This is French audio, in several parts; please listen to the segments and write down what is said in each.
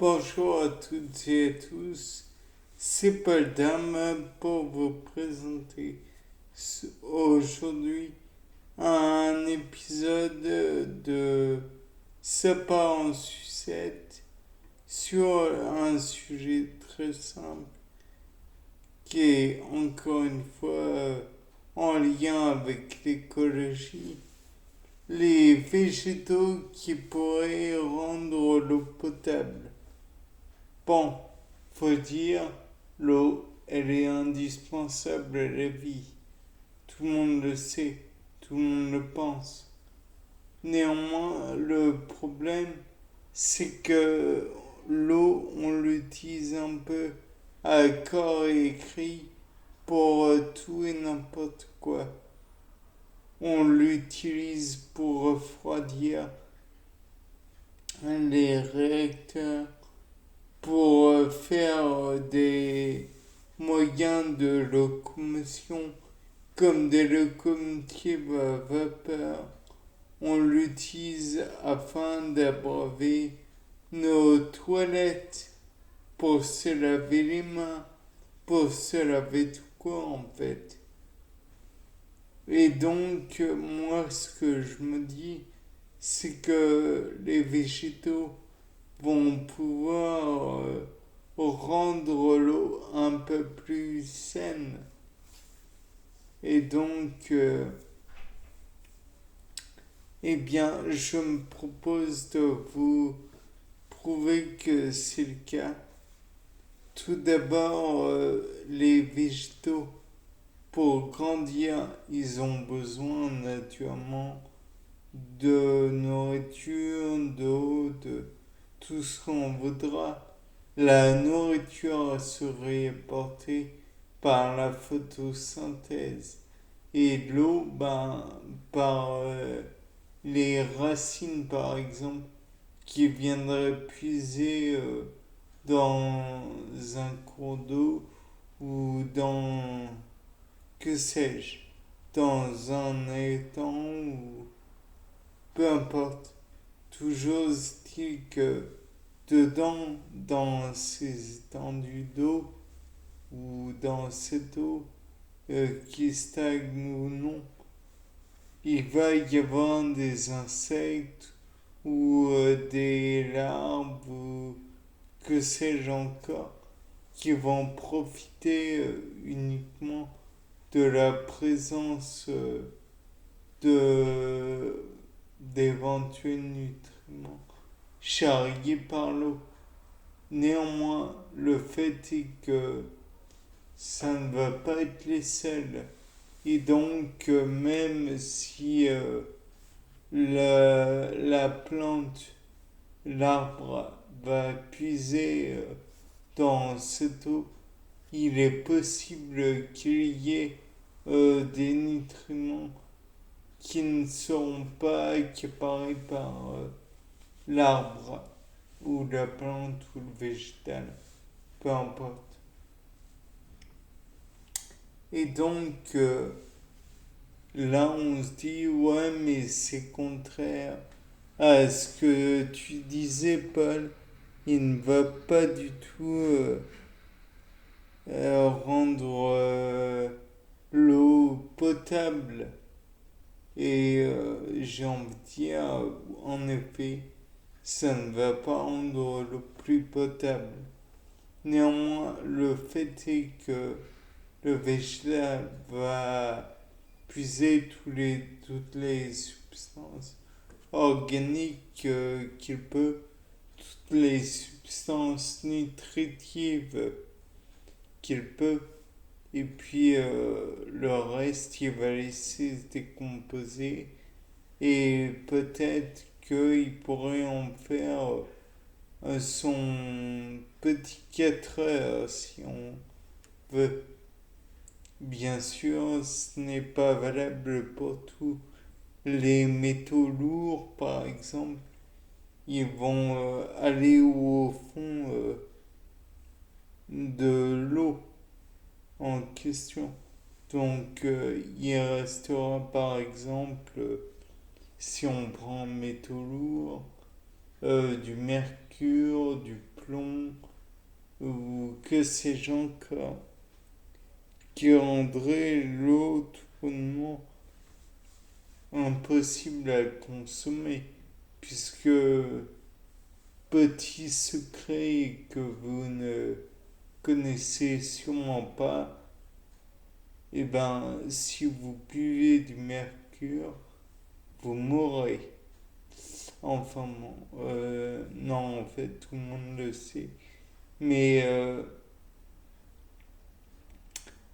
Bonjour à toutes et à tous, c'est Paul Dame pour vous présenter aujourd'hui un épisode de Ça part en sucette sur un sujet très simple qui est encore une fois en lien avec l'écologie. Les végétaux qui pourraient rendre l'eau potable. Bon, faut dire, l'eau, elle est indispensable à la vie. Tout le monde le sait, tout le monde le pense. Néanmoins, le problème, c'est que l'eau, on l'utilise un peu à corps et cri pour tout et n'importe quoi. On l'utilise pour refroidir les réacteurs, pour faire des moyens de locomotion comme des locomotives à vapeur. On l'utilise afin d'abreuver nos toilettes pour se laver les mains, pour se laver tout court en fait. Et donc, moi, ce que je me dis, c'est que les végétaux vont pouvoir rendre l'eau un peu plus saine. Et donc, eh bien, je me propose de vous prouver que c'est le cas. Tout d'abord, les végétaux, pour grandir, ils ont besoin naturellement de nourriture, d'eau, de tout ce qu'on voudra. La nourriture serait apportée par la photosynthèse et l'eau par les racines par exemple qui viendraient puiser dans un cours d'eau ou dans, que sais-je, dans un étang ou peu importe. Toujours est-il que dedans, dans ces étendues d'eau ou dans cette eau qui stagne ou non, il va y avoir des insectes ou des larves ou que sais-je encore qui vont profiter uniquement de la présence de d'éventuels nutriments charriés par l'eau. Néanmoins, le fait est que ça ne va pas être les seuls. Et donc, même si la plante, l'arbre va puiser dans cette eau, il est possible qu'il y ait des nutriments qui ne seront pas accaparés par l'arbre ou la plante ou le végétal, peu importe. Et donc, là, on se dit, ouais, mais c'est contraire à ce que tu disais, Paul. Il ne va pas du tout rendre l'eau potable. Et j'ai envie de dire, en effet, ça ne va pas rendre l'eau plus potable. Néanmoins, le fait est que le végétal va puiser toutes les substances organiques qu'il peut, toutes les substances nutritives qu'il peut, et puis le reste, il va laisser se décomposer, et peut-être qu'il pourrait en faire son petit 4 heures si on veut. Bien sûr, ce n'est pas valable pour tous. Les métaux lourds, par exemple, ils vont aller au fond de l'eau en question. Donc, il restera, par exemple, si on prend métaux lourds, du mercure, du plomb ou que sais-je encore, qui rendrait l'eau tout bonnement impossible à consommer, puisque petit secret que vous ne connaissez sûrement pas, eh ben, si vous buvez du mercure, vous mourrez. Enfin bon, non, en fait, tout le monde le sait. Mais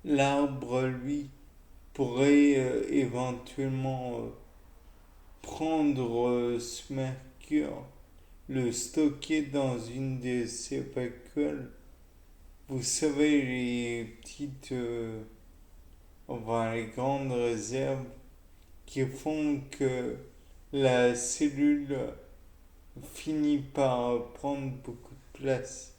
l'arbre, lui, pourrait éventuellement prendre ce mercure, le stocker dans une de ses vacuoles. Vous savez, les petites, enfin les grandes réserves qui font que la cellule finit par prendre beaucoup de place.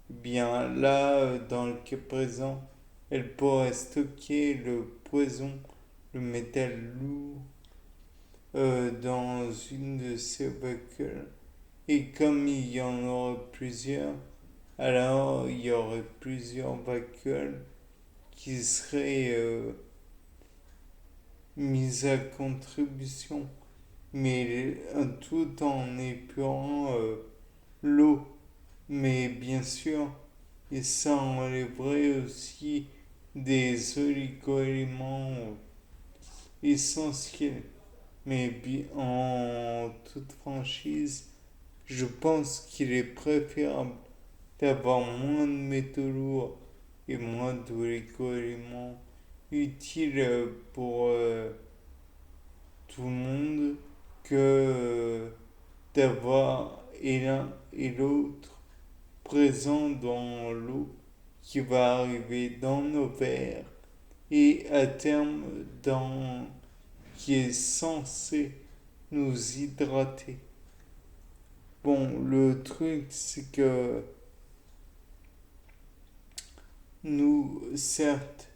Bien là, dans le cas présent, elle pourrait stocker le poison, le métal lourd, dans une de ses vacuoles. Et comme il y en aurait plusieurs, alors il y aurait plusieurs vacuoles qui seraient mises à contribution, mais tout en épurant l'eau. Mais bien sûr, et ça enlèverait aussi des oligo-éléments essentiels. Mais en toute franchise, je pense qu'il est préférable d'avoir moins de métaux lourds et moins d'oligo-éléments utiles pour tout le monde que d'avoir et l'un et l'autre présents dans l'eau qui va arriver dans nos verres et à terme dans qui est censé nous hydrater. Bon, le truc c'est que nous, certes,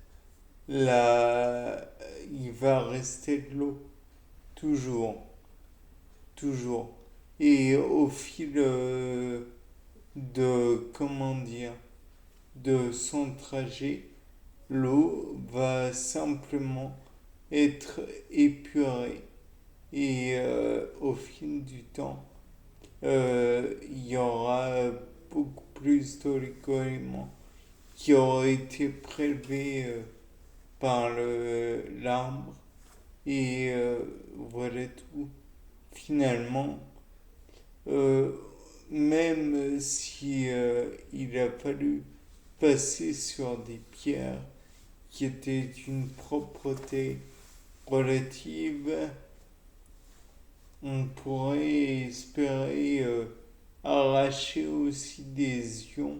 il va rester de l'eau, toujours, toujours. Et au fil comment dire, de son trajet, l'eau va simplement être épurée. Et au fil du temps, il y aura beaucoup plus d'oligo-éléments qui auraient été prélevés par l'arbre. Et voilà tout. Finalement, euh, même si il a fallu passer sur des pierres qui étaient d'une propreté relative, on pourrait espérer arracher aussi des ions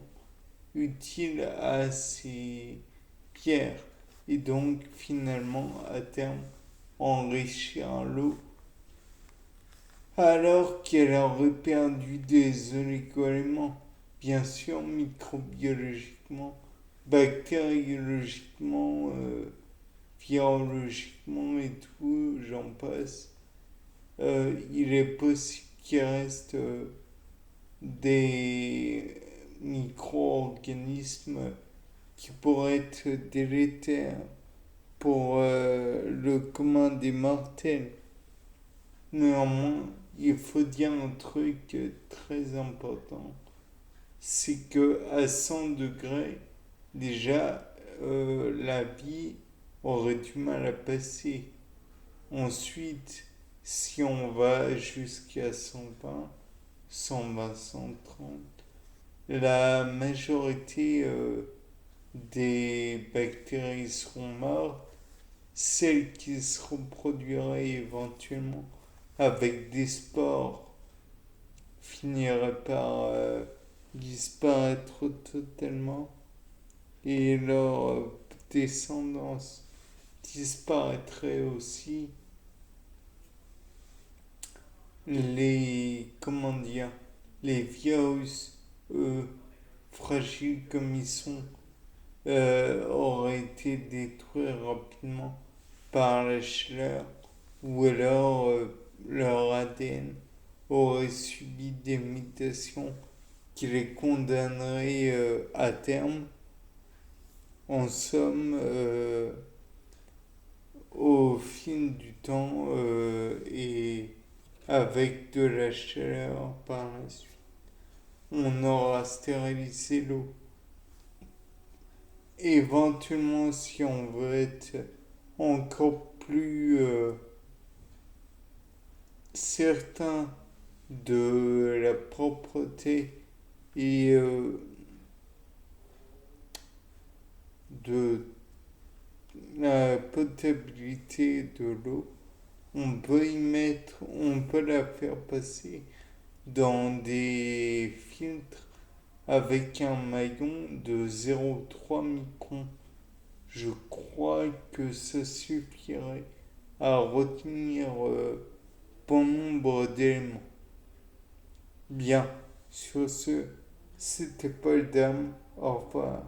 utiles à ces pierres et donc finalement à terme enrichir l'eau alors qu'elle aurait perdu des oligo-éléments, bien sûr microbiologiquement, bactériologiquement, virologiquement et tout, j'en passe. Il est possible qu'il reste des micro-organismes qui pourraient être délétères pour le commun des mortels. Néanmoins, il faut dire un truc très important, c'est que à 100 degrés, déjà, la vie aurait du mal à passer. Ensuite, si on va jusqu'à 120, 120, 130, la majorité des bactéries seront mortes. Celles qui se reproduiraient éventuellement avec des spores finiraient par disparaître totalement et leur descendance disparaîtrait aussi. Comment dire, les virus, eux, fragiles comme ils sont, auraient été détruits rapidement par la chaleur ou alors leur ADN aurait subi des mutations qui les condamnerait à terme. En somme, au fil du temps et avec de la chaleur par la suite, on aura stérilisé l'eau. Éventuellement, si on veut être encore plus certain de la propreté et de la potabilité de l'eau, on peut la faire passer dans des filtres avec un maillon de 0,3 microns. Je crois que ça suffirait à retenir bon nombre d'éléments. Bien, sur ce, c'était Paul Dame. Au revoir.